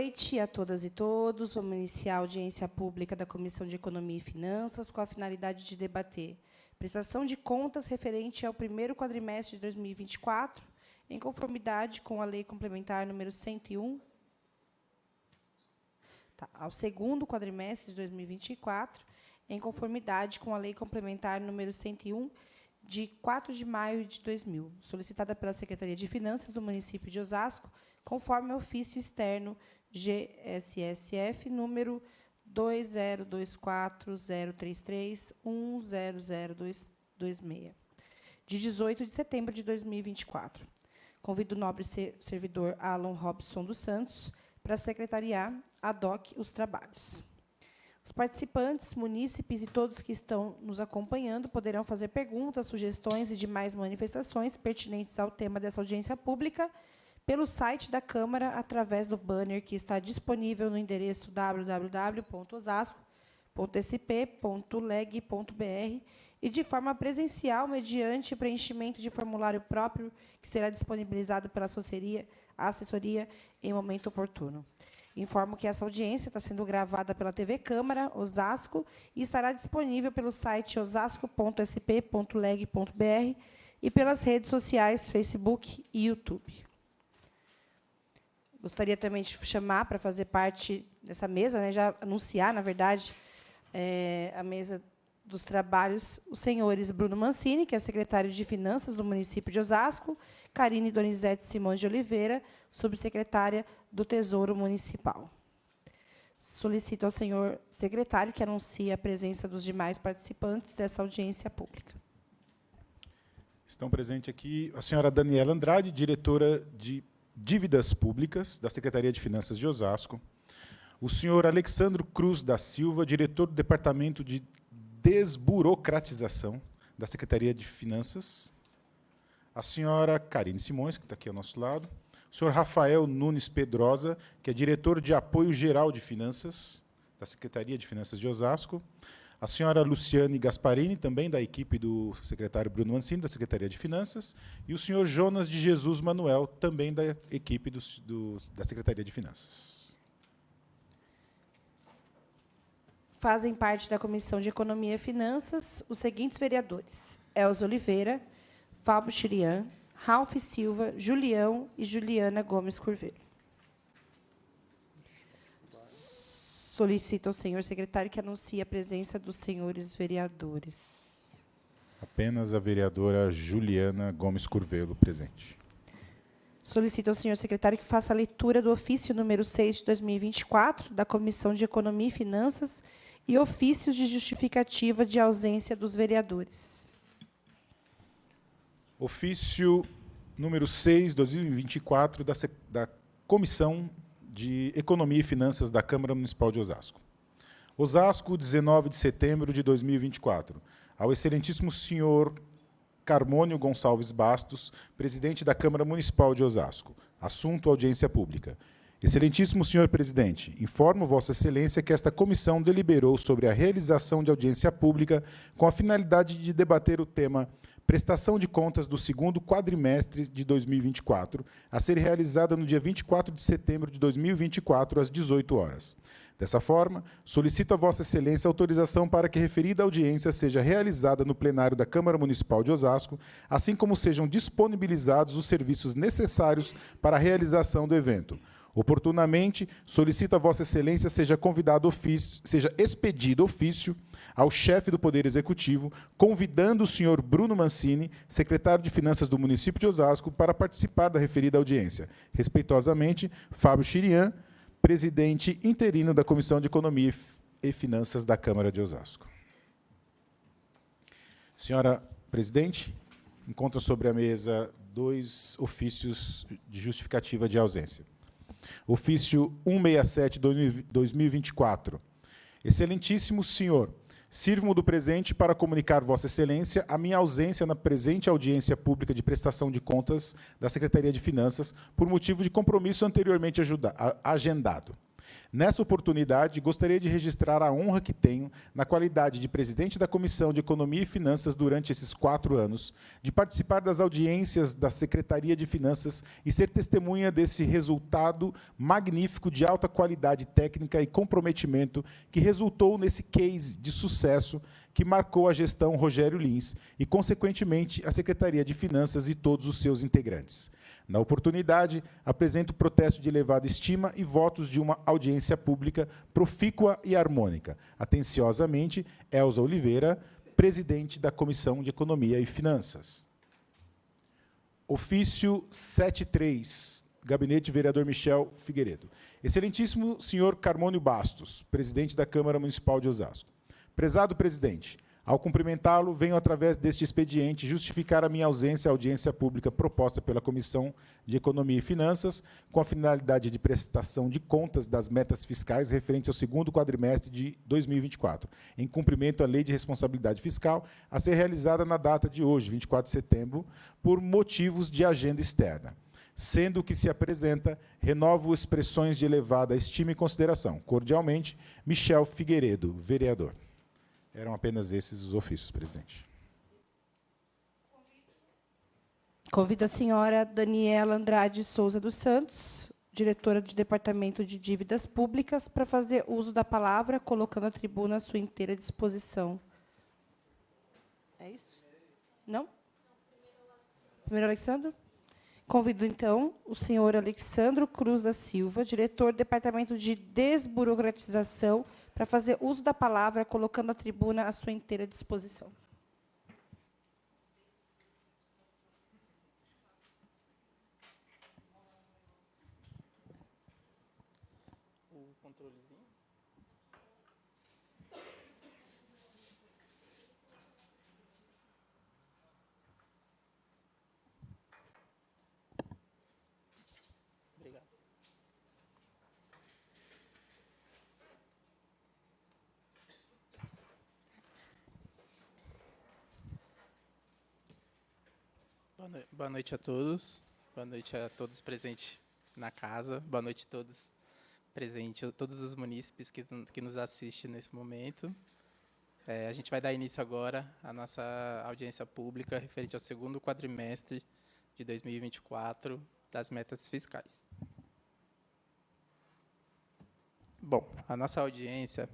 noite a todas e todos. Vamos iniciar a audiência pública da Comissão de Economia e Finanças com a finalidade de debater prestação de contas referente ao primeiro quadrimestre de 2024, em conformidade com a Lei Complementar número 101, ao segundo quadrimestre de 2024, em conformidade com a Lei Complementar número 101, de 4 de maio de 2000, solicitada pela Secretaria de Finanças do município de Osasco, conforme ao ofício externo GSSF número 202403310026, de 18 de setembro de 2024. Convido o nobre servidor Alan Robson dos Santos para secretariar ad hoc os trabalhos. Os participantes, munícipes e todos que estão nos acompanhando poderão fazer perguntas, sugestões e demais manifestações pertinentes ao tema dessa audiência pública pelo site da Câmara, através do banner que está disponível no endereço www.osasco.sp.leg.br e de forma presencial, mediante preenchimento de formulário próprio, que será disponibilizado pela assessoria em momento oportuno. Informo que essa audiência está sendo gravada pela TV Câmara, Osasco, e estará disponível pelo site osasco.sp.leg.br e pelas redes sociais Facebook e YouTube. Gostaria também de chamar para fazer parte dessa mesa, já anunciar, na verdade, a mesa dos trabalhos, os senhores Bruno Mancini, que é secretário de Finanças do município de Osasco, Carine Donizete Simões de Oliveira, subsecretária do Tesouro Municipal. Solicito ao senhor secretário que anuncie a presença dos demais participantes dessa audiência pública. Estão presentes aqui a senhora Daniela Andrade, diretora de Dívidas Públicas da Secretaria de Finanças de Osasco, o senhor Alexandro Cruz da Silva, diretor do Departamento de Desburocratização da Secretaria de Finanças, a senhora Carine Simões, que está aqui ao nosso lado, o senhor Rafael Nunes Pedrosa, que é diretor de Apoio Geral de Finanças da Secretaria de Finanças de Osasco, a senhora Luciane Gasparini, também da equipe do secretário Bruno Mancini, da Secretaria de Finanças, e o senhor Jonas de Jesus Manuel, também da equipe da Secretaria de Finanças. Fazem parte da Comissão de Economia e Finanças os seguintes vereadores: Elza Oliveira, Fábio Chirian, Ralf Silva, Julião e Juliana Gomes Curvelo. Solicito ao senhor secretário que anuncie a presença dos senhores vereadores. Apenas a vereadora Juliana Gomes Curvelo presente. Solicito ao senhor secretário que faça a leitura do ofício número 6 de 2024, da Comissão de Economia e Finanças, e ofícios de justificativa de ausência dos vereadores. Ofício número 6, 2024, da Comissão de Economia e Finanças da Câmara Municipal de Osasco. Osasco, 19 de setembro de 2024. Ao excelentíssimo senhor Carmônio Gonçalves Bastos, presidente da Câmara Municipal de Osasco. Assunto: audiência pública. Excelentíssimo senhor presidente, informo Vossa Excelência que esta comissão deliberou sobre a realização de audiência pública com a finalidade de debater o tema prestação de contas do segundo quadrimestre de 2024, a ser realizada no dia 24 de setembro de 2024, às 18 horas. Dessa forma, solicito a Vossa Excelência autorização para que a referida audiência seja realizada no plenário da Câmara Municipal de Osasco, assim como sejam disponibilizados os serviços necessários para a realização do evento. Oportunamente, solicito a Vossa Excelência seja expedido ofício ao chefe do Poder Executivo, convidando o senhor Bruno Mancini, secretário de Finanças do município de Osasco, para participar da referida audiência. Respeitosamente, Fábio Chirian, presidente interino da Comissão de Economia e Finanças da Câmara de Osasco. Senhora presidente, encontram sobre a mesa 2 ofícios de justificativa de ausência. Ofício 167/2024. Excelentíssimo senhor, sirvo-me do presente para comunicar Vossa Excelência a minha ausência na presente audiência pública de prestação de contas da Secretaria de Finanças por motivo de compromisso anteriormente agendado. Nessa oportunidade, gostaria de registrar a honra que tenho, na qualidade de presidente da Comissão de Economia e Finanças durante esses 4 anos, de participar das audiências da Secretaria de Finanças e ser testemunha desse resultado magnífico de alta qualidade técnica e comprometimento que resultou nesse case de sucesso que marcou a gestão Rogério Lins e, consequentemente, a Secretaria de Finanças e todos os seus integrantes. Na oportunidade, apresento protesto de elevada estima e votos de uma audiência pública profícua e harmônica. Atenciosamente, Elza Oliveira, presidente da Comissão de Economia e Finanças. Ofício 73, Gabinete Vereador Michel Figueiredo. Excelentíssimo senhor Carmônio Bastos, presidente da Câmara Municipal de Osasco. Prezado presidente, ao cumprimentá-lo, venho, através deste expediente, justificar a minha ausência à audiência pública proposta pela Comissão de Economia e Finanças, com a finalidade de prestação de contas das metas fiscais referentes ao segundo quadrimestre de 2024, em cumprimento à Lei de Responsabilidade Fiscal, a ser realizada na data de hoje, 24 de setembro, por motivos de agenda externa. Sendo o que se apresenta, renovo expressões de elevada estima e consideração. Cordialmente, Michel Figueiredo, vereador. Eram apenas esses os ofícios, presidente. Convido a senhora Daniela Andrade Souza dos Santos, diretora do Departamento de Dívidas Públicas, para fazer uso da palavra, colocando a tribuna à sua inteira disposição. É isso? Não? Primeiro, Alexandro? Convido, então, o senhor Alexandro Cruz da Silva, diretor do Departamento de Desburocratização, para fazer uso da palavra, colocando a tribuna à sua inteira disposição. O controlezinho. Obrigado. Boa noite a todos. Boa noite a todos presentes na casa. Boa noite a todos presentes, todos os munícipes que nos assistem nesse momento. A gente vai dar início agora à nossa audiência pública referente ao segundo quadrimestre de 2024 das metas fiscais. Bom, a nossa audiência,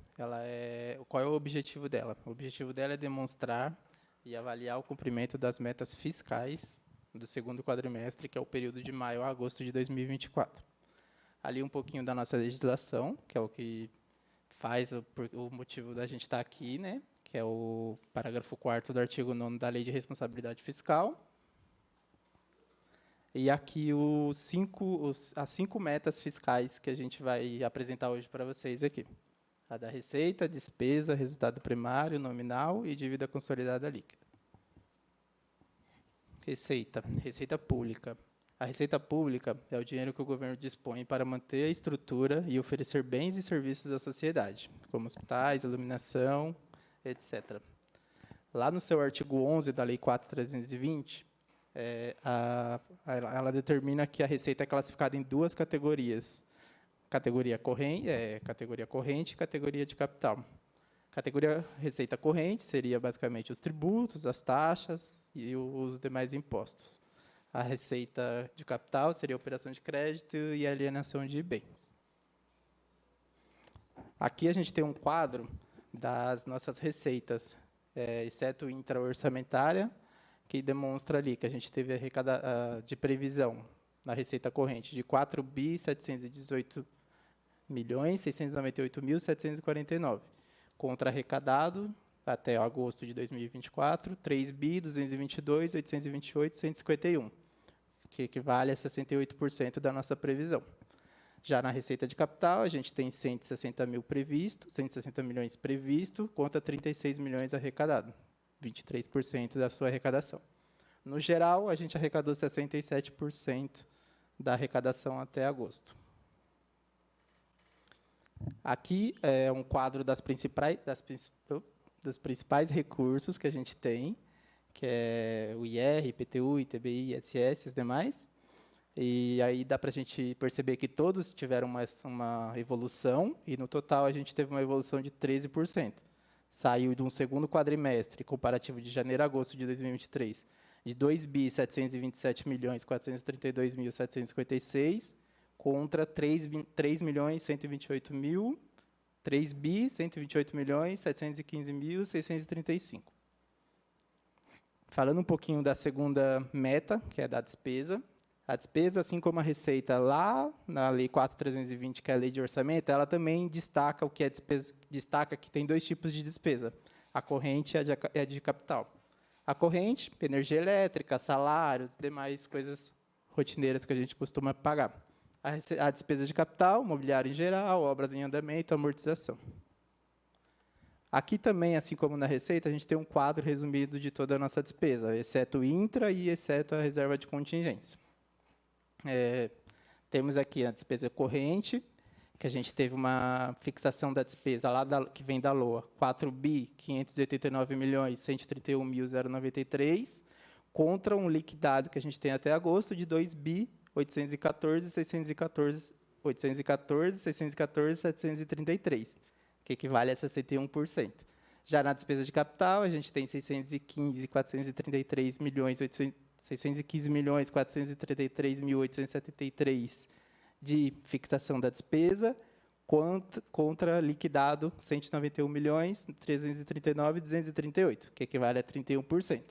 qual é o objetivo dela? O objetivo dela é demonstrar e avaliar o cumprimento das metas fiscais do segundo quadrimestre, que é o período de maio a agosto de 2024. Ali um pouquinho da nossa legislação, que é o que faz o motivo da gente estar aqui, né? Que é o parágrafo 4º do artigo 9º da Lei de Responsabilidade Fiscal. E aqui as 5 metas fiscais que a gente vai apresentar hoje para vocês aqui. A da receita, despesa, resultado primário, nominal e dívida consolidada líquida. Receita pública. A receita pública é o dinheiro que o governo dispõe para manter a estrutura e oferecer bens e serviços à sociedade, como hospitais, iluminação, etc. Lá no seu artigo 11 da Lei 4.320, ela determina que a receita é classificada em 2 categorias. Categoria corrente e categoria de capital. Categoria receita corrente seria basicamente os tributos, as taxas e os demais impostos. A receita de capital seria a operação de crédito e a alienação de bens. Aqui a gente tem um quadro das nossas receitas, exceto intra-orçamentária, que demonstra ali que a gente teve de previsão na receita corrente de 4.718.698.749, contra arrecadado, até agosto de 2024, 3.222.828.151, que equivale a 68% da nossa previsão. Já na receita de capital, a gente tem 160 milhões previsto, contra 36 milhões arrecadado, 23% da sua arrecadação. No geral, a gente arrecadou 67% da arrecadação até agosto. Aqui é um quadro dos principais recursos que a gente tem, que é o IR, IPTU, ITBI, ISS e os demais. E aí dá para a gente perceber que todos tiveram uma evolução, e no total a gente teve uma evolução de 13%. Saiu de um segundo quadrimestre, comparativo de janeiro a agosto de 2023, de 2.727.432.756, contra 3.128.715.635. Falando um pouquinho da segunda meta, que é da despesa. A despesa, assim como a receita lá na Lei 4.320, que é a Lei de Orçamento, ela também destaca o que é despesa, destaca que tem dois tipos de despesa, a corrente e a de capital. A corrente, energia elétrica, salários, demais coisas rotineiras que a gente costuma pagar. A despesa de capital, mobiliário em geral, obras em andamento, amortização. Aqui também, assim como na receita, a gente tem um quadro resumido de toda a nossa despesa, exceto o intra e exceto a reserva de contingência. Temos aqui a despesa corrente, que a gente teve uma fixação da despesa lá que vem da LOA, 4.589.131.093, contra um liquidado que a gente tem até agosto de 2.814.614.733, que equivale a 61%. Já na despesa de capital, a gente tem 615.433.873 de fixação da despesa, contra liquidado 191.339.238, que equivale a 31%.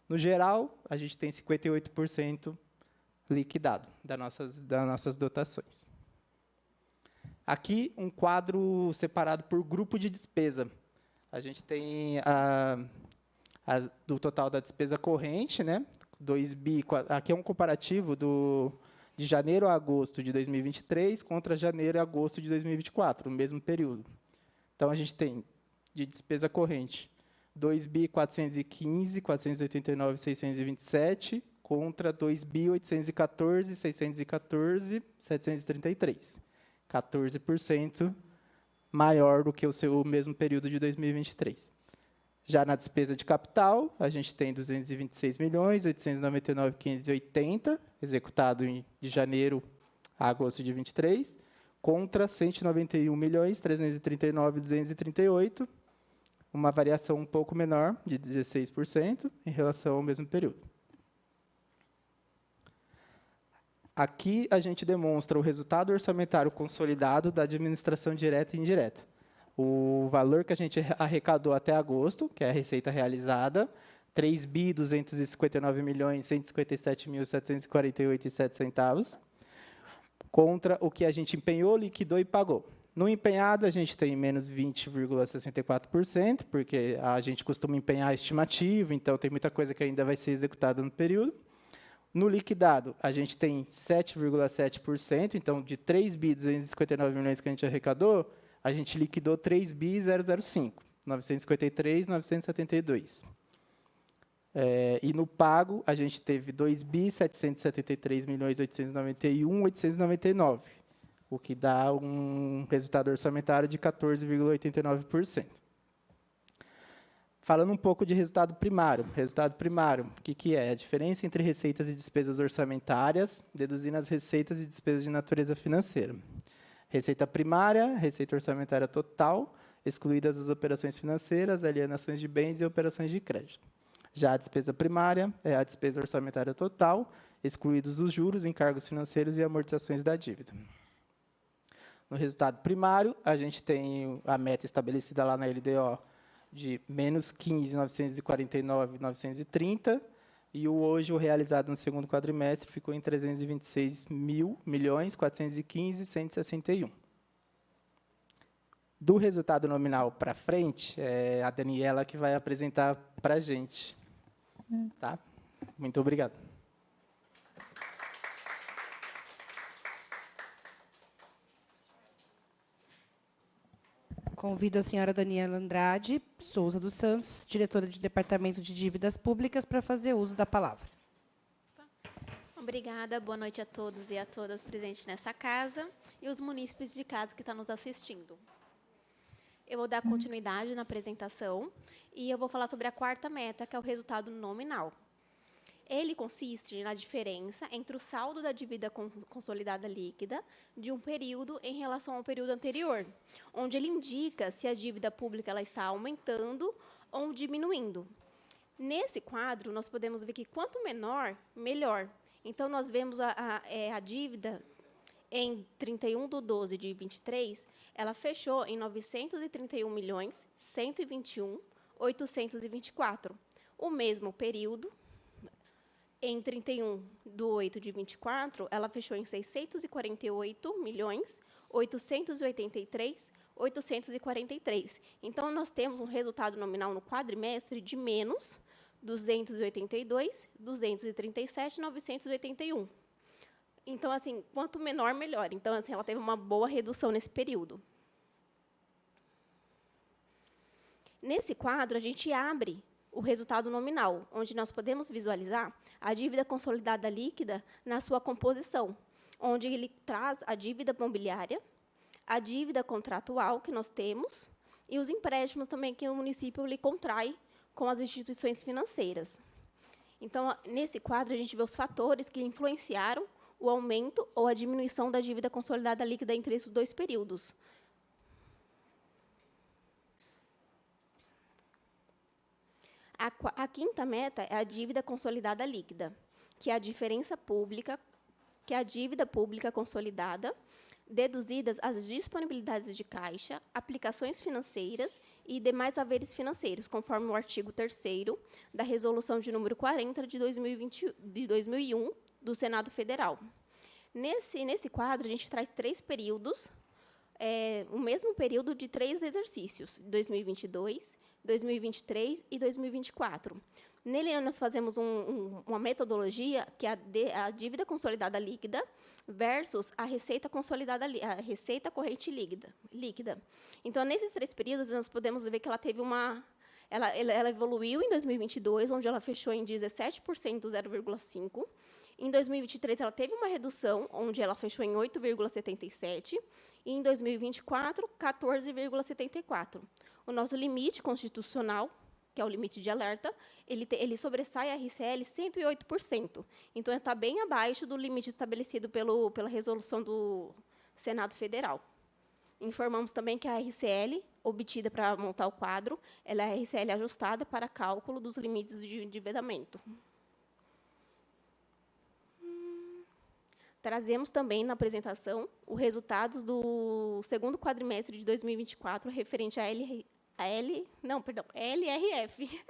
No geral, a gente tem 58% liquidado das nossas dotações. Aqui, um quadro separado por grupo de despesa. A gente tem do total da despesa corrente, né? 2 bi, aqui é um comparativo de janeiro a agosto de 2023 contra janeiro a agosto de 2024, no mesmo período. Então, a gente tem de despesa corrente 2.415.489.627 contra 2.814.614.733, 14% maior do que o mesmo período de 2023. Já na despesa de capital, a gente tem 226.899.580, executado de janeiro a agosto de 23, contra 191.339.238, uma variação um pouco menor, de 16%, em relação ao mesmo período. Aqui a gente demonstra o resultado orçamentário consolidado da administração direta e indireta. O valor que a gente arrecadou até agosto, que é a receita realizada, 3.259.157.748,07 contra o que a gente empenhou, liquidou e pagou. No empenhado, a gente tem menos 20,64%, porque a gente costuma empenhar a estimativa, então tem muita coisa que ainda vai ser executada no período. No liquidado, a gente tem 7,7%, então de 3.259 milhões que a gente arrecadou, a gente liquidou 3.005, 953.972. E no pago, a gente teve 2.773.891.899, o que dá um resultado orçamentário de 14,89%. Falando um pouco de resultado primário. Resultado primário, o que é? A diferença entre receitas e despesas orçamentárias, deduzindo as receitas e despesas de natureza financeira. Receita primária, receita orçamentária total, excluídas as operações financeiras, alienações de bens e operações de crédito. Já a despesa primária é a despesa orçamentária total, excluídos os juros, encargos financeiros e amortizações da dívida. No resultado primário, a gente tem a meta estabelecida lá na LDO de menos 15.949.930, e hoje o realizado no segundo quadrimestre ficou em 326.415.161. Do resultado nominal para frente, é a Daniela que vai apresentar para a gente. Tá? Muito obrigado. Convido a senhora Daniela Andrade Souza dos Santos, diretora de Departamento de Dívidas Públicas, para fazer uso da palavra. Obrigada, boa noite a todos e a todas presentes nessa casa e os munícipes de casa que estão nos assistindo. Eu vou dar continuidade na apresentação e eu vou falar sobre a quarta meta, que é o resultado nominal. Ele consiste na diferença entre o saldo da dívida consolidada líquida de um período em relação ao período anterior, onde ele indica se a dívida pública ela está aumentando ou diminuindo. Nesse quadro, nós podemos ver que quanto menor, melhor. Então, nós vemos a dívida em 31/12/23, ela fechou em 931.121.824. O mesmo período, em 31/8/24, ela fechou em 648.883.843. Então, nós temos um resultado nominal no quadrimestre de menos 237.981. Então, assim, quanto menor, melhor. Então, assim, ela teve uma boa redução nesse período. Nesse quadro, a gente abre o resultado nominal, onde nós podemos visualizar a dívida consolidada líquida na sua composição, onde ele traz a dívida mobiliária, a dívida contratual que nós temos e os empréstimos também que o município lhe contrai com as instituições financeiras. Então, nesse quadro, a gente vê os fatores que influenciaram o aumento ou a diminuição da dívida consolidada líquida entre esses dois períodos. A quinta meta é a dívida consolidada líquida, que é a diferença pública, que é a dívida pública consolidada, deduzidas as disponibilidades de caixa, aplicações financeiras e demais haveres financeiros, conforme o artigo 3º da Resolução de número 40 de 2001 do Senado Federal. Nesse quadro, a gente traz 3 períodos, o mesmo período de 3 exercícios, 2022, 2023 e 2024. Nele, nós fazemos uma metodologia, que é a dívida consolidada líquida versus a receita corrente líquida. Então, nesses 3 períodos, nós podemos ver que ela teve ela evoluiu em 2022, onde ela fechou em 17%, 0,5%. Em 2023, ela teve uma redução, onde ela fechou em 8,77%. E, em 2024, 14,74%. O nosso limite constitucional, que é o limite de alerta, ele sobressai a RCL 108%. Então, está bem abaixo do limite estabelecido pela resolução do Senado Federal. Informamos também que a RCL, obtida para montar o quadro, ela é a RCL ajustada para cálculo dos limites de endividamento. Trazemos também na apresentação os resultados do segundo quadrimestre de 2024, referente à LRF.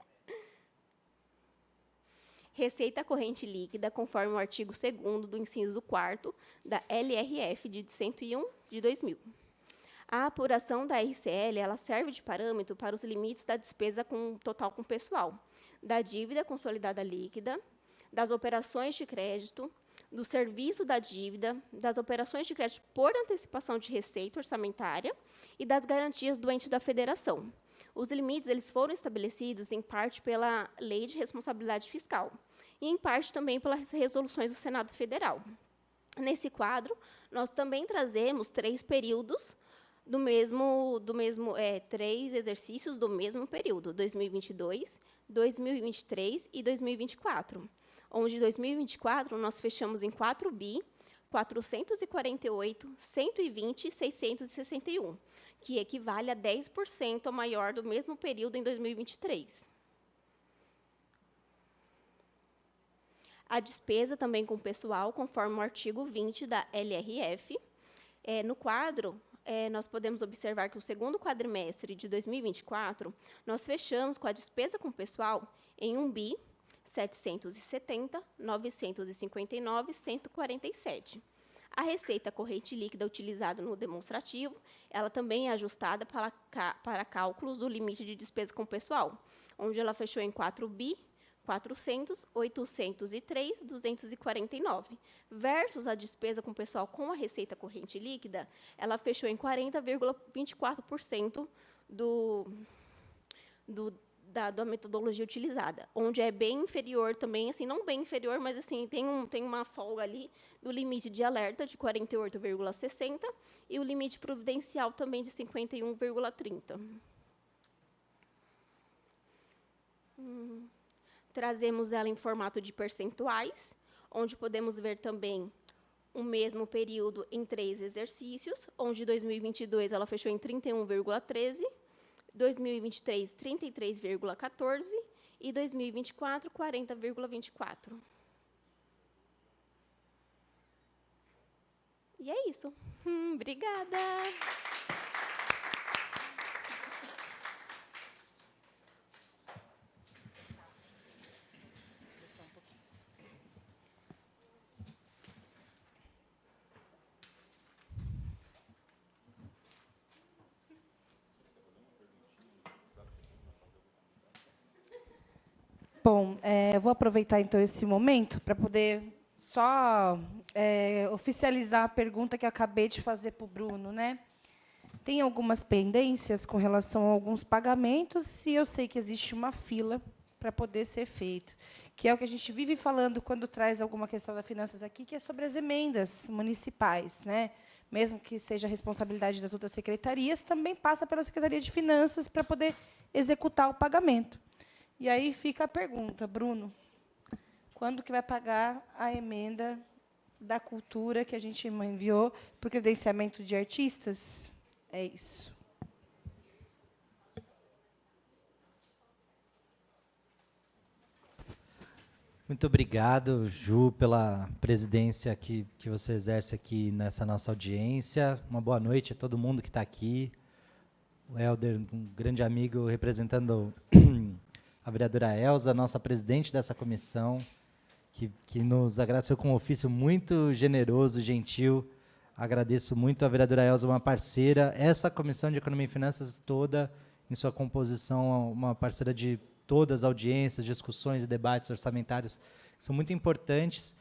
Receita corrente líquida, conforme o artigo 2º do inciso 4º da LRF de 101 de 2000. A apuração da RCL ela serve de parâmetro para os limites da despesa total com pessoal, da dívida consolidada líquida, das operações de crédito, do serviço da dívida, das operações de crédito por antecipação de receita orçamentária e das garantias do ente da federação. Os limites eles foram estabelecidos, em parte, pela Lei de Responsabilidade Fiscal e, em parte, também pelas resoluções do Senado Federal. Nesse quadro, nós também trazemos 3 períodos 3 exercícios do mesmo período, 2022, 2023 e 2024, onde, em 2024, nós fechamos em 4 bi, 448, 120 e 661, que equivale a 10% maior do mesmo período em 2023. A despesa também com pessoal, conforme o artigo 20 da LRF. No quadro, nós podemos observar que o segundo quadrimestre de 2024, nós fechamos com a despesa com pessoal em 1 bi, 770, 959, 147. A receita corrente líquida utilizada no demonstrativo, ela também é ajustada para cálculos do limite de despesa com pessoal, onde ela fechou em 4 bi, 400, 803, 249, versus a despesa com pessoal com a receita corrente líquida, ela fechou em 40,24% da metodologia utilizada, onde é bem inferior também, assim, não bem inferior, mas assim, tem uma folga ali do limite de alerta de 48,60 e o limite providencial também de 51,30. Trazemos ela em formato de percentuais, onde podemos ver também o mesmo período em 3 exercícios, onde 2022 ela fechou em 31,13, 2023, 33,14 e 2024, 40,24. E é isso. Obrigada! Bom, eu vou aproveitar, então, esse momento para poder só oficializar a pergunta que eu acabei de fazer para o Bruno, né? Tem algumas pendências com relação a alguns pagamentos, e eu sei que existe uma fila para poder ser feito, que é o que a gente vive falando quando traz alguma questão das finanças aqui, que é sobre as emendas municipais, né? Mesmo que seja a responsabilidade das outras secretarias, também passa pela Secretaria de Finanças para poder executar o pagamento. E aí fica a pergunta, Bruno, quando que vai pagar a emenda da cultura que a gente enviou para o credenciamento de artistas? É isso. Muito obrigado, Ju, pela presidência que você exerce aqui nessa nossa audiência. Uma boa noite a todo mundo que está aqui. O Helder, um grande amigo, representando a vereadora Elza, nossa presidente dessa comissão, que nos agraciou com um ofício muito generoso, gentil. Agradeço muito a vereadora Elza, uma parceira. Essa Comissão de Economia e Finanças toda, em sua composição, uma parceira de todas as audiências, discussões e debates orçamentários, que são muito importantes.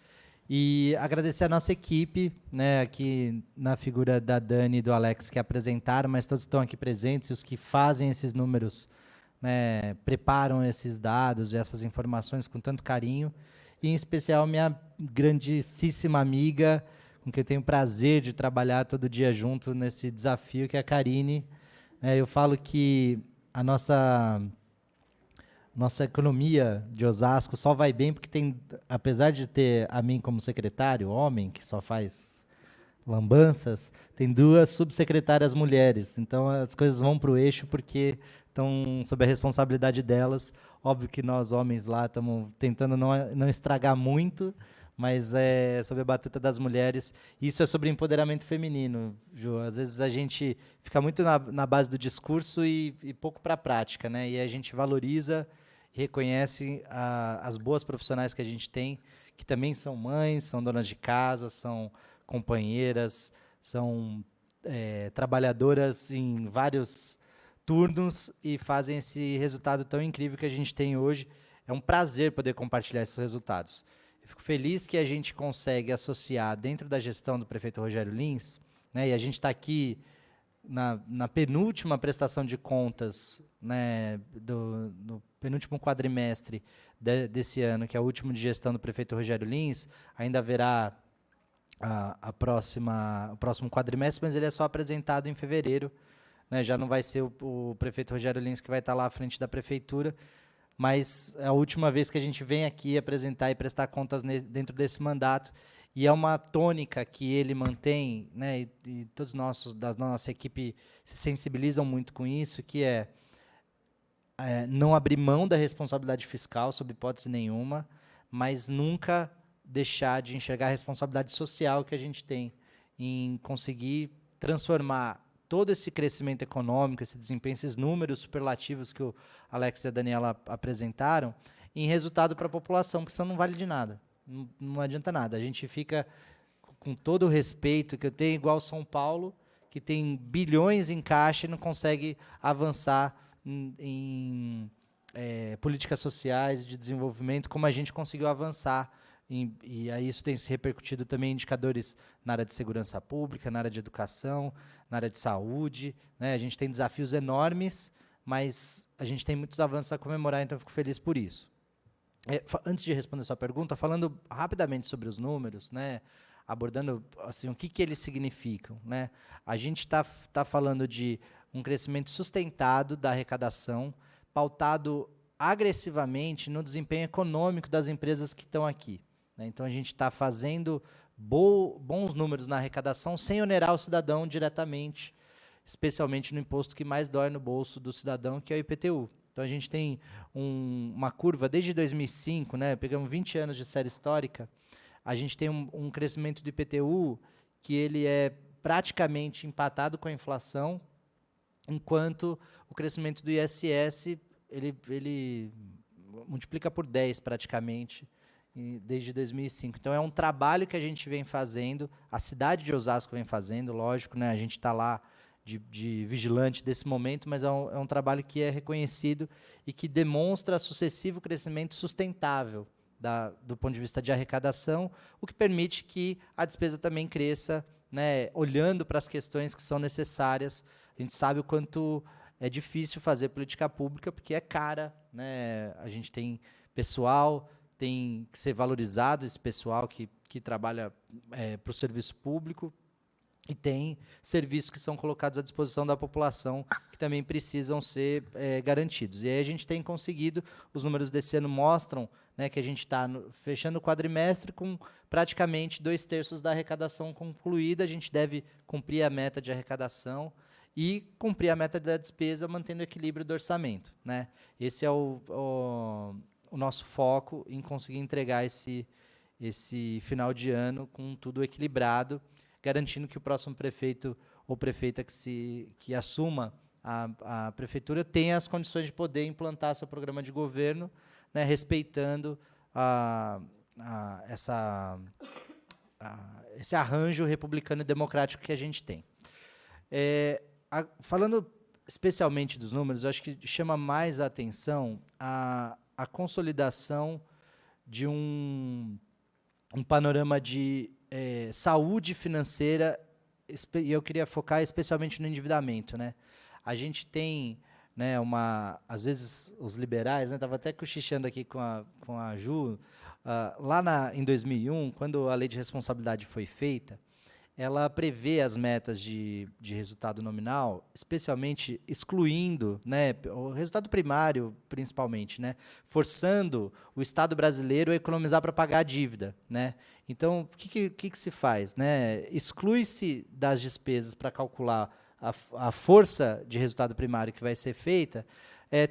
E agradecer a nossa equipe, né, aqui na figura da Dani e do Alex, que apresentaram, mas todos estão aqui presentes, os que fazem esses números, né, preparam esses dados e essas informações com tanto carinho, e em especial minha grandíssima amiga, com quem eu tenho o prazer de trabalhar todo dia junto nesse desafio, que é a Karine. Eu falo que a nossa economia de Osasco só vai bem porque tem, apesar de ter a mim como secretário, homem, que só faz lambanças, tem 2 subsecretárias mulheres. Então, as coisas vão para o eixo porque estão sob a responsabilidade delas. Óbvio que nós, homens, lá, estamos tentando não estragar muito, mas é sob a batuta das mulheres. Isso é sobre empoderamento feminino, Ju. Às vezes a gente fica muito na base do discurso e pouco para a prática, né? E a gente valoriza e reconhece as boas profissionais que a gente tem, que também são mães, são donas de casa, são companheiras, são trabalhadoras em vários turnos e fazem esse resultado tão incrível que a gente tem hoje. É um prazer poder compartilhar esses resultados. Eu fico feliz que a gente consegue associar dentro da gestão do prefeito Rogério Lins, né, e a gente está aqui na penúltima prestação de contas, né, no penúltimo quadrimestre desse ano, que é o último de gestão do prefeito Rogério Lins. Ainda haverá o próximo quadrimestre, mas ele é só apresentado em fevereiro, né, já não vai ser o prefeito Rogério Lins que vai estar lá à frente da prefeitura, mas é a última vez que a gente vem aqui apresentar e prestar contas dentro desse mandato, e é uma tônica que ele mantém, né, e todos da nossa equipe se sensibilizam muito com isso, que é não abrir mão da responsabilidade fiscal, sob hipótese nenhuma, mas nunca deixar de enxergar a responsabilidade social que a gente tem em conseguir transformar todo esse crescimento econômico, esse desempenho, esses números superlativos que o Alex e a Daniela apresentaram, em resultado para a população, porque senão não vale de nada. Não adianta nada. A gente fica com todo o respeito que eu tenho, igual São Paulo, que tem bilhões em caixa e não consegue avançar em políticas sociais de desenvolvimento, como a gente conseguiu avançar. E aí isso tem se repercutido também em indicadores na área de segurança pública, na área de educação, na área de saúde, né? A gente tem desafios enormes, mas a gente tem muitos avanços a comemorar, então eu fico feliz por isso. Antes de responder a sua pergunta, falando rapidamente sobre os números, né, abordando assim, o que eles significam, né? A gente está falando de um crescimento sustentado da arrecadação, pautado agressivamente no desempenho econômico das empresas que estão aqui, né? Então, a gente está fazendo bons números na arrecadação sem onerar o cidadão diretamente, especialmente no imposto que mais dói no bolso do cidadão, que é o IPTU. Então, a gente tem uma curva desde 2005, né? Pegamos 20 anos de série histórica, a gente tem um crescimento do IPTU que ele é praticamente empatado com a inflação, enquanto o crescimento do ISS ele multiplica por 10 praticamente desde 2005. Então, é um trabalho que a gente vem fazendo, a cidade de Osasco vem fazendo, lógico, né? A gente está lá de vigilante desse momento, mas é um trabalho que é reconhecido e que demonstra sucessivo crescimento sustentável do ponto de vista de arrecadação, o que permite que a despesa também cresça, né, olhando para as questões que são necessárias. A gente sabe o quanto é difícil fazer política pública, porque é cara, né? A gente tem pessoal, tem que ser valorizado esse pessoal que trabalha para o serviço público, e tem serviços que são colocados à disposição da população que também precisam ser garantidos. E aí a gente tem conseguido, os números desse ano mostram, né, que a gente está fechando o quadrimestre com praticamente 2/3 da arrecadação concluída. A gente deve cumprir a meta de arrecadação e cumprir a meta da despesa, mantendo o equilíbrio do orçamento, né? Esse é o nosso foco, em conseguir entregar esse final de ano com tudo equilibrado, garantindo que o próximo prefeito ou prefeita que assuma a prefeitura tenha as condições de poder implantar seu programa de governo, né, respeitando esse arranjo republicano e democrático que a gente tem. Falando especialmente dos números, eu acho que chama mais a atenção a consolidação de um panorama de saúde financeira, e eu queria focar especialmente no endividamento, né? A gente tem, né, às vezes os liberais, né, estava até cochichando aqui com a Ju, lá em 2001, quando a lei de responsabilidade foi feita, ela prevê as metas de resultado nominal, especialmente excluindo, né, o resultado primário, principalmente, né, forçando o Estado brasileiro a economizar para pagar a dívida, né? Então, o que se faz, né? Exclui-se das despesas para calcular a força de resultado primário que vai ser feita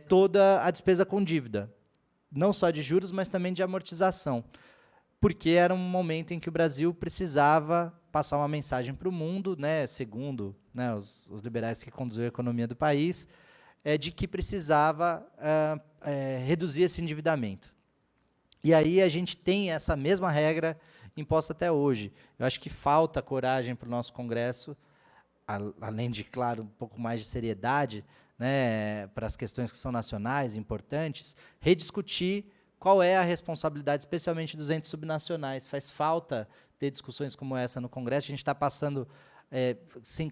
toda a despesa com dívida, não só de juros, mas também de amortização, porque era um momento em que o Brasil precisava passar uma mensagem para o mundo, né, segundo, né, os liberais que conduziram a economia do país, de que precisava reduzir esse endividamento. E aí a gente tem essa mesma regra imposta até hoje. Eu acho que falta coragem para o nosso Congresso, além de, claro, um pouco mais de seriedade, né, para as questões que são nacionais, importantes, rediscutir qual é a responsabilidade, especialmente dos entes subnacionais. Faz falta ter discussões como essa no Congresso. A gente está passando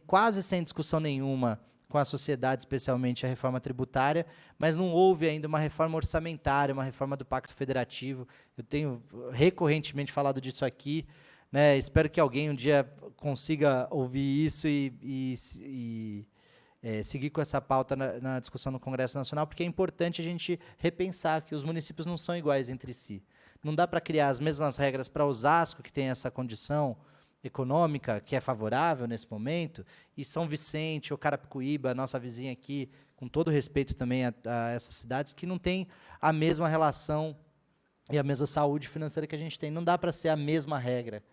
quase sem discussão nenhuma com a sociedade, especialmente a reforma tributária, mas não houve ainda uma reforma orçamentária, uma reforma do Pacto Federativo. Eu tenho recorrentemente falado disso aqui, né? Espero que alguém um dia consiga ouvir isso e seguir com essa pauta na discussão no Congresso Nacional, porque é importante a gente repensar que os municípios não são iguais entre si. Não dá para criar as mesmas regras para Osasco, que tem essa condição econômica que é favorável nesse momento, e São Vicente ou Carapicuíba, nossa vizinha aqui, com todo respeito também a essas cidades, que não tem a mesma relação e a mesma saúde financeira que a gente tem. Não dá para ser a mesma regra,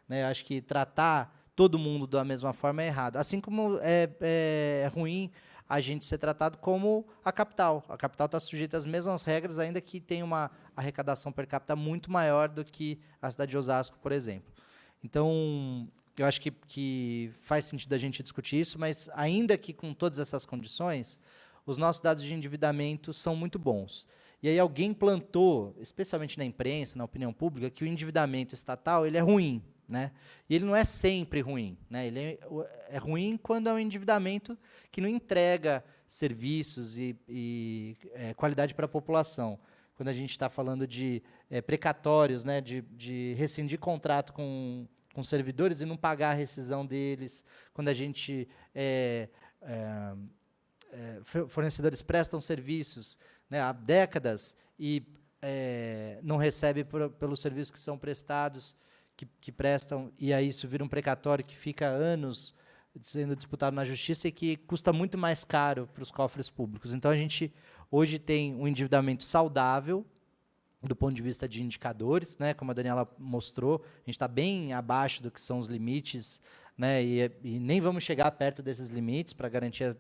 né? Eu acho que tratar todo mundo da mesma forma é errado. Assim como é ruim a gente ser tratado como a capital. A capital está sujeita às mesmas regras, ainda que tenha uma arrecadação per capita muito maior do que a cidade de Osasco, por exemplo. Então, eu acho que faz sentido a gente discutir isso, mas ainda que com todas essas condições, os nossos dados de endividamento são muito bons. E aí alguém plantou, especialmente na imprensa, na opinião pública, que o endividamento estatal ele é ruim, né? E ele não é sempre ruim, né? Ele é ruim quando é um endividamento que não entrega serviços e qualidade para a população. Quando a gente está falando de precatórios, né, de rescindir contrato com servidores e não pagar a rescisão deles, quando a gente fornecedores prestam serviços, né, há décadas e não recebe pelos serviços que são prestados, que prestam, e aí isso vira um precatório que fica anos sendo disputado na justiça e que custa muito mais caro para os cofres públicos. Então, a gente hoje tem um endividamento saudável, do ponto de vista de indicadores, né, como a Daniela mostrou, a gente está bem abaixo do que são os limites, né, e nem vamos chegar perto desses limites para garantir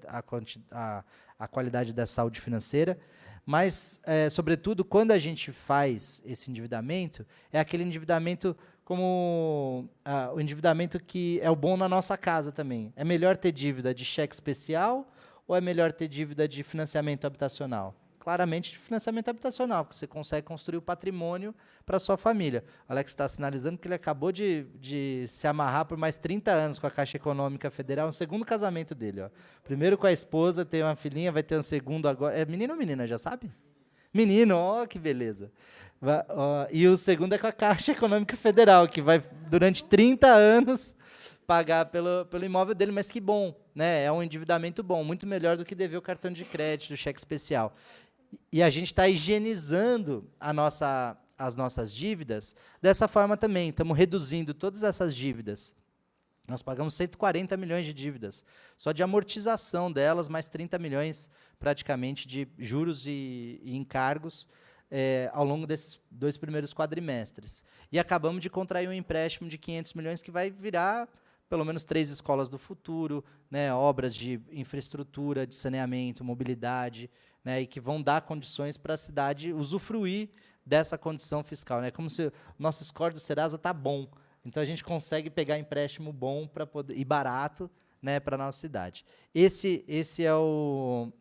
a qualidade da saúde financeira. Mas, sobretudo, quando a gente faz esse endividamento, é aquele endividamento como o endividamento que é o bom na nossa casa também. É melhor ter dívida de cheque especial ou é melhor ter dívida de financiamento habitacional? Claramente de financiamento habitacional, porque você consegue construir o patrimônio para a sua família. O Alex está sinalizando que ele acabou de se amarrar por mais 30 anos com a Caixa Econômica Federal, um segundo casamento dele. Ó. Primeiro com a esposa, tem uma filhinha, vai ter um segundo agora. É menino ou menina, já sabe? Menino, ó, que beleza. E o segundo é com a Caixa Econômica Federal, que vai, durante 30 anos, pagar pelo imóvel dele, mas que bom, né? É um endividamento bom, muito melhor do que dever o cartão de crédito, o cheque especial. E a gente está higienizando as nossas dívidas dessa forma também. Estamos reduzindo todas essas dívidas. Nós pagamos 140 milhões de dívidas, só de amortização delas, mais 30 milhões praticamente de juros e encargos ao longo desses 2 primeiros quadrimestres. E acabamos de contrair um empréstimo de 500 milhões que vai virar pelo menos 3 escolas do futuro, né, obras de infraestrutura, de saneamento, mobilidade, né, e que vão dar condições para a cidade usufruir dessa condição fiscal. Né, como se o nosso score do Serasa está bom, então a gente consegue pegar empréstimo bom e barato, né, para a nossa cidade. Esse é o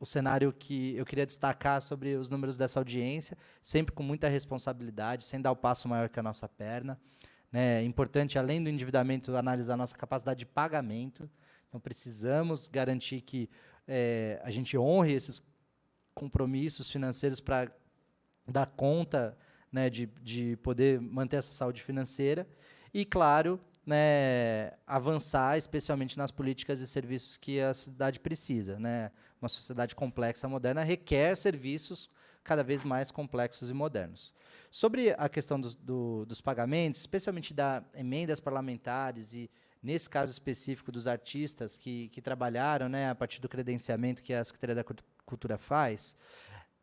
cenário que eu queria destacar sobre os números dessa audiência, sempre com muita responsabilidade, sem dar o passo maior que a nossa perna. É importante, além do endividamento, analisar a nossa capacidade de pagamento. Então, precisamos garantir que a gente honre esses compromissos financeiros para dar conta, né, de poder manter essa saúde financeira. E, claro, né, avançar, especialmente nas políticas e serviços que a cidade precisa. Né? Uma sociedade complexa, moderna, requer serviços cada vez mais complexos e modernos. Sobre a questão dos pagamentos, especialmente da emendas parlamentares e, nesse caso específico, dos artistas que trabalharam, né, a partir do credenciamento que a Secretaria da Cultura faz,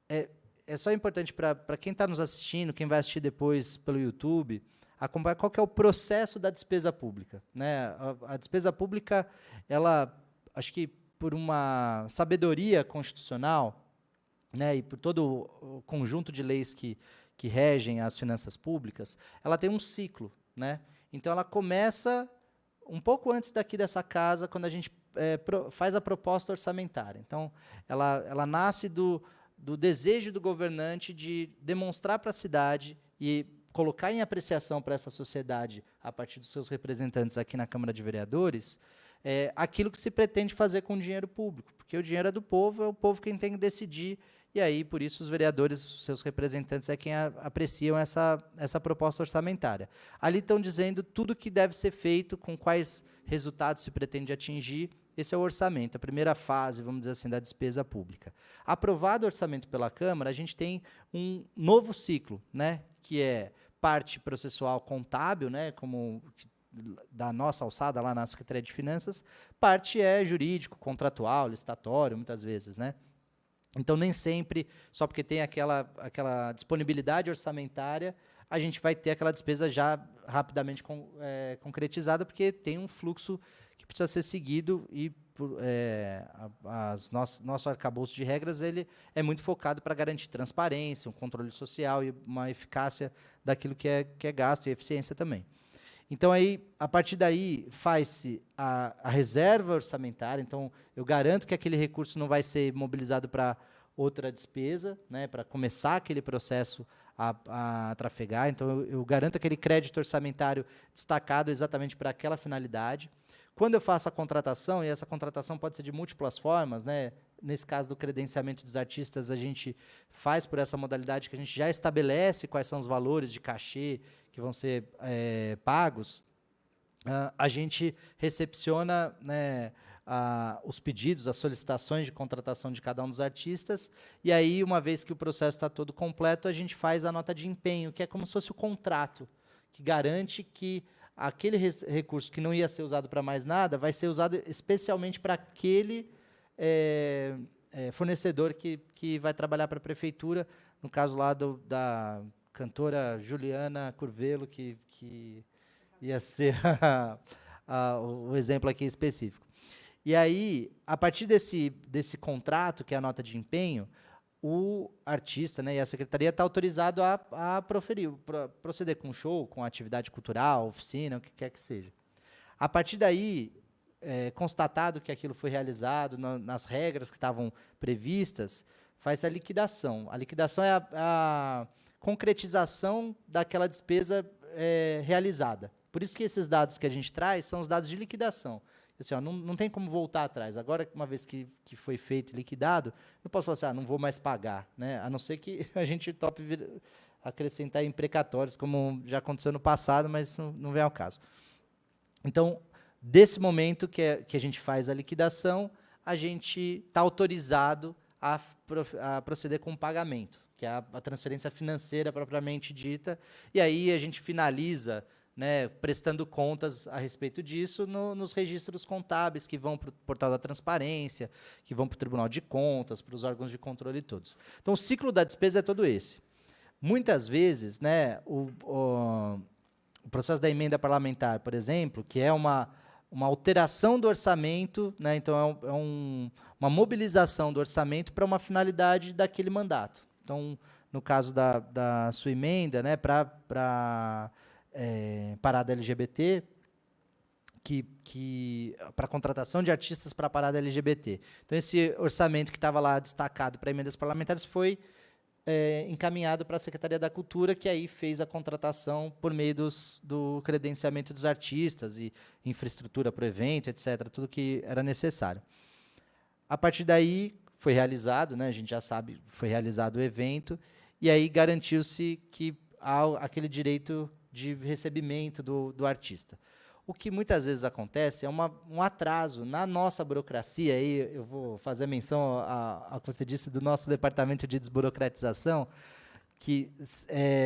é só importante para quem está nos assistindo, quem vai assistir depois pelo YouTube, acompanhar qual que é o processo da despesa pública. Né? A despesa pública, ela, acho que por uma sabedoria constitucional, né, e por todo o conjunto de leis que regem as finanças públicas, ela tem um ciclo. Né? Então, ela começa um pouco antes dessa casa, quando a gente faz a proposta orçamentária. Então, ela nasce do desejo do governante de demonstrar para a cidade e colocar em apreciação para essa sociedade, a partir dos seus representantes aqui na Câmara de Vereadores, aquilo que se pretende fazer com o dinheiro público, porque o dinheiro é do povo, é o povo quem tem que decidir, e aí, por isso, os vereadores, os seus representantes, é quem apreciam essa proposta orçamentária. Ali estão dizendo tudo o que deve ser feito, com quais resultados se pretende atingir. Esse é o orçamento, a primeira fase, vamos dizer assim, da despesa pública. Aprovado o orçamento pela Câmara, a gente tem um novo ciclo, né, que é parte processual contábil, né, como da nossa alçada lá na Secretaria de Finanças, parte é jurídico, contratual, licitatório, muitas vezes, né? Então, nem sempre, só porque tem aquela disponibilidade orçamentária, a gente vai ter aquela despesa já rapidamente concretizada, porque tem um fluxo que precisa ser seguido e nosso arcabouço de regras ele é muito focado para garantir transparência, um controle social e uma eficácia daquilo que é gasto e eficiência também. Então, aí, a partir daí, faz-se a reserva orçamentária. Então, eu garanto que aquele recurso não vai ser mobilizado para outra despesa, né, para começar aquele processo a trafegar. Então, eu garanto aquele crédito orçamentário destacado exatamente para aquela finalidade. Quando eu faço a contratação, e essa contratação pode ser de múltiplas formas, né, nesse caso do credenciamento dos artistas, a gente faz por essa modalidade que a gente já estabelece quais são os valores de cachê que vão ser pagos. A gente recepciona, né, os pedidos, as solicitações de contratação de cada um dos artistas, e aí, uma vez que o processo está todo completo, a gente faz a nota de empenho, que é como se fosse o contrato, que garante que aquele recurso que não ia ser usado para mais nada vai ser usado especialmente para aquele fornecedor que vai trabalhar para a prefeitura, no caso lá da cantora Juliana Curvelo, que ia ser o exemplo aqui específico. E aí, a partir desse contrato, que é a nota de empenho, o artista, né, e a secretaria está autorizado a proceder com show, com atividade cultural, oficina, o que quer que seja. A partir daí, constatado que aquilo foi realizado nas regras que estavam previstas, faz a liquidação. A liquidação é a concretização daquela despesa realizada. Por isso que esses dados que a gente traz são os dados de liquidação. Assim, ó, não tem como voltar atrás. Agora, uma vez que foi feito e liquidado, não posso falar assim, não vou mais pagar, né? A não ser que a gente tope acrescentar em precatórios, como já aconteceu no passado, mas isso não vem ao caso. Então, desse momento que a gente faz a liquidação, a gente está autorizado a proceder com o pagamento, que é a transferência financeira propriamente dita, e aí a gente finaliza, né, prestando contas a respeito disso nos registros contábeis que vão para o portal da transparência, que vão para o Tribunal de Contas, para os órgãos de controle todos. Então, o ciclo da despesa é todo esse. Muitas vezes, né, o processo da emenda parlamentar, por exemplo, que é uma alteração do orçamento, né, então uma mobilização do orçamento para uma finalidade daquele mandato. Então, no caso da sua emenda, né, para parada LGBT, para contratação de artistas para a parada LGBT. Então, esse orçamento que estava lá destacado para emendas parlamentares foi encaminhado para a Secretaria da Cultura, que aí fez a contratação por meio do credenciamento dos artistas e infraestrutura para o evento, etc., tudo que era necessário. A partir daí, foi realizado, né, a gente já sabe, foi realizado o evento, e aí garantiu-se que há aquele direito de recebimento do artista. O que muitas vezes acontece é um atraso na nossa burocracia, aí eu vou fazer menção ao que você disse do nosso departamento de desburocratização, que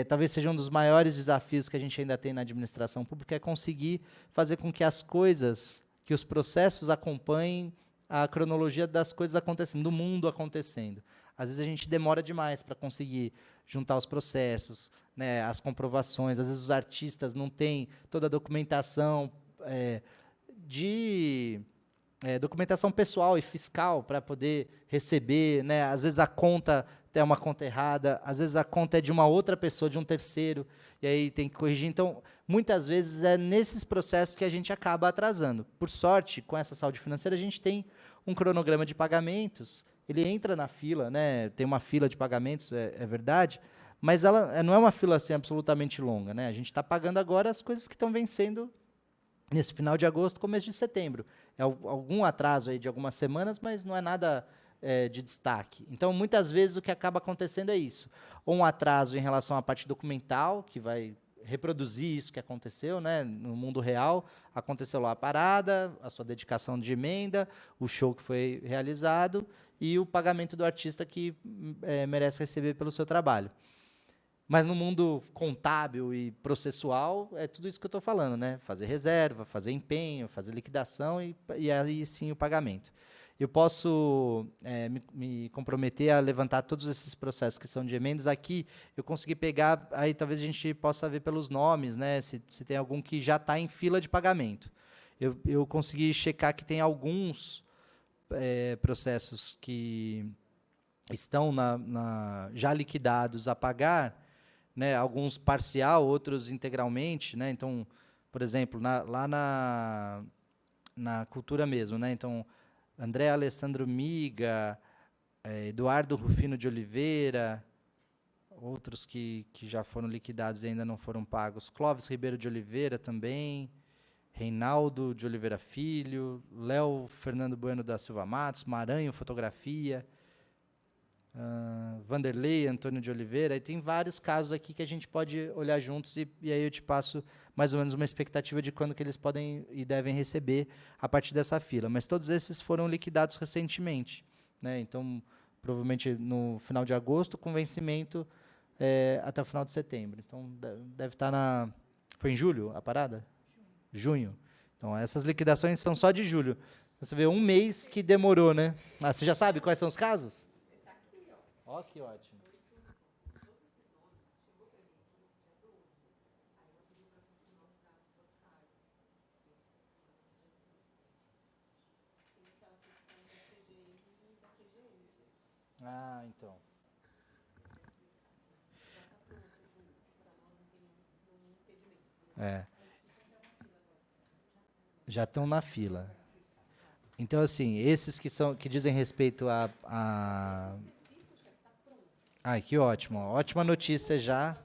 talvez seja um dos maiores desafios que a gente ainda tem na administração pública, é conseguir fazer com que as coisas, que os processos acompanhem a cronologia das coisas acontecendo, do mundo acontecendo. Às vezes a gente demora demais para conseguir juntar os processos, né, as comprovações. Às vezes os artistas não têm toda a documentação documentação pessoal e fiscal para poder receber, né? Às vezes a conta é uma conta errada, às vezes a conta é de uma outra pessoa, de um terceiro, e aí tem que corrigir. Então, muitas vezes é nesses processos que a gente acaba atrasando. Por sorte, com essa saúde financeira, a gente tem um cronograma de pagamentos, ele entra na fila, né? Tem uma fila de pagamentos, é verdade, mas ela não é uma fila assim, absolutamente longa, né? A gente está pagando agora as coisas que estão vencendo nesse final de agosto, começo de setembro. É algum atraso aí de algumas semanas, mas não é nada de destaque. Então, muitas vezes, o que acaba acontecendo é isso. Ou um atraso em relação à parte documental, que vai reproduzir isso que aconteceu, né, no mundo real. Aconteceu lá a parada, a sua dedicação de emenda, o show que foi realizado e o pagamento do artista que merece receber pelo seu trabalho. Mas no mundo contábil e processual, é tudo isso que eu estou falando, né? Fazer reserva, fazer empenho, fazer liquidação e aí sim o pagamento. Eu posso me comprometer a levantar todos esses processos que são de emendas. Aqui eu consegui pegar, aí talvez a gente possa ver pelos nomes, né? Se tem algum que já está em fila de pagamento. Eu consegui checar que tem alguns processos que estão já liquidados a pagar, né, alguns parcial, outros integralmente, né? Então, por exemplo, lá na cultura mesmo, né? Então, André Alessandro Miga, Eduardo Rufino de Oliveira, outros que já foram liquidados e ainda não foram pagos, Clóvis Ribeiro de Oliveira também, Reinaldo de Oliveira Filho, Léo Fernando Bueno da Silva Matos, Maranhão Fotografia, Vanderlei Antônio de Oliveira, e tem vários casos aqui que a gente pode olhar juntos e aí eu te passo mais ou menos uma expectativa de quando que eles podem e devem receber a partir dessa fila. Mas todos esses foram liquidados recentemente, né? Então, provavelmente no final de agosto, com vencimento até o final de setembro. Então, deve estar na... Foi em julho a parada? Junho. Então, essas liquidações são só de julho. Você vê um mês que demorou, né? Ah, você já sabe quais são os casos? Ó, que ótimo. Ah, então. Já estão na fila. Então, assim, esses que dizem respeito a... Ai, que ótimo. Ótima notícia já.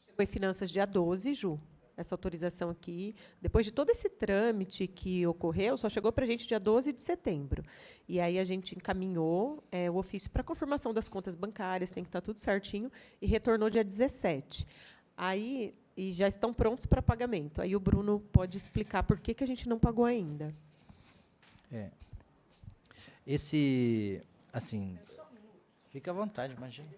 Chegou em finanças dia 12, Ju. Essa autorização aqui, depois de todo esse trâmite que ocorreu, só chegou para a gente dia 12 de setembro. E aí a gente encaminhou o ofício para confirmação das contas bancárias, tem que estar tudo certinho, e retornou dia 17. Aí, e já estão prontos para pagamento. Aí o Bruno pode explicar por que a gente não pagou ainda. Esse, assim, fica à vontade, imagina.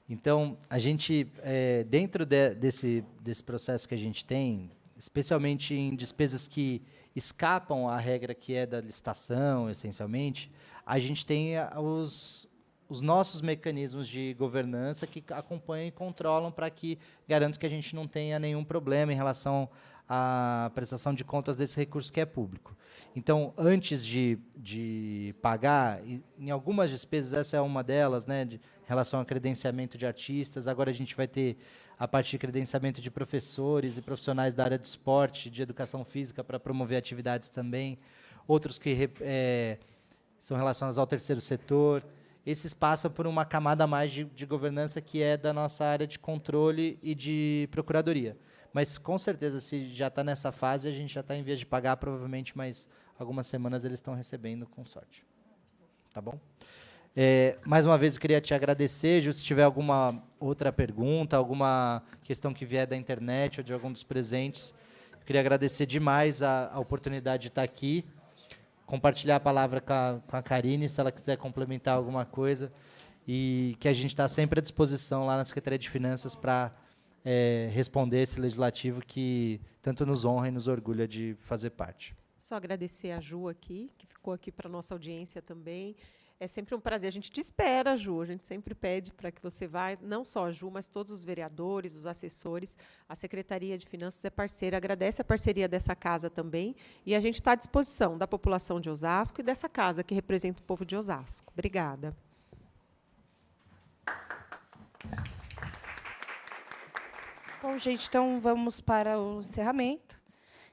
Então, a gente, dentro desse processo que a gente tem, especialmente em despesas que escapam à regra que é da licitação, essencialmente, a gente tem os nossos mecanismos de governança que acompanham e controlam para que garantam que a gente não tenha nenhum problema em relação à prestação de contas desse recurso que é público. Então, antes de pagar, em algumas despesas, essa é uma delas, né, em relação ao credenciamento de artistas, agora a gente vai ter a parte de credenciamento de professores e profissionais da área do esporte, de educação física, para promover atividades também, outros que são relacionados ao terceiro setor. Esses passam por uma camada a mais de governança que é da nossa área de controle e de procuradoria. Mas, com certeza, se já está nessa fase, a gente já está em vias de pagar, provavelmente, mais algumas semanas eles estão recebendo, com sorte. Tá bom? Mais uma vez, eu queria te agradecer, Ju, se tiver alguma outra pergunta, alguma questão que vier da internet ou de algum dos presentes, eu queria agradecer demais a oportunidade de estar aqui, compartilhar a palavra com a Karine, se ela quiser complementar alguma coisa, e que a gente está sempre à disposição lá na Secretaria de Finanças para responder esse legislativo que tanto nos honra e nos orgulha de fazer parte. Só agradecer a Ju aqui, que ficou aqui para a nossa audiência também. É sempre um prazer. A gente te espera, Ju. A gente sempre pede para que você vá, não só a Ju, mas todos os vereadores, os assessores. A Secretaria de Finanças é parceira, agradece a parceria dessa casa também. E a gente está à disposição da população de Osasco e dessa casa que representa o povo de Osasco. Obrigada. Bom, gente, então vamos para o encerramento.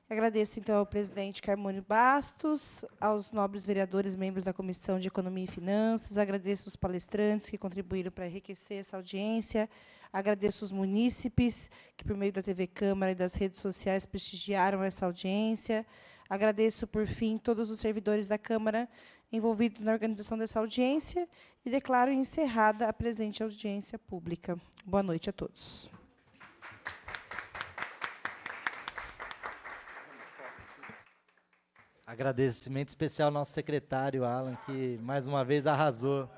Agradeço, então, ao presidente Carmônio Bastos, aos nobres vereadores, membros da Comissão de Economia e Finanças, agradeço os palestrantes que contribuíram para enriquecer essa audiência, agradeço os munícipes que, por meio da TV Câmara e das redes sociais, prestigiaram essa audiência, agradeço, por fim, todos os servidores da Câmara envolvidos na organização dessa audiência e declaro encerrada a presente audiência pública. Boa noite a todos. Agradecimento especial ao nosso secretário, Alan, que mais uma vez arrasou.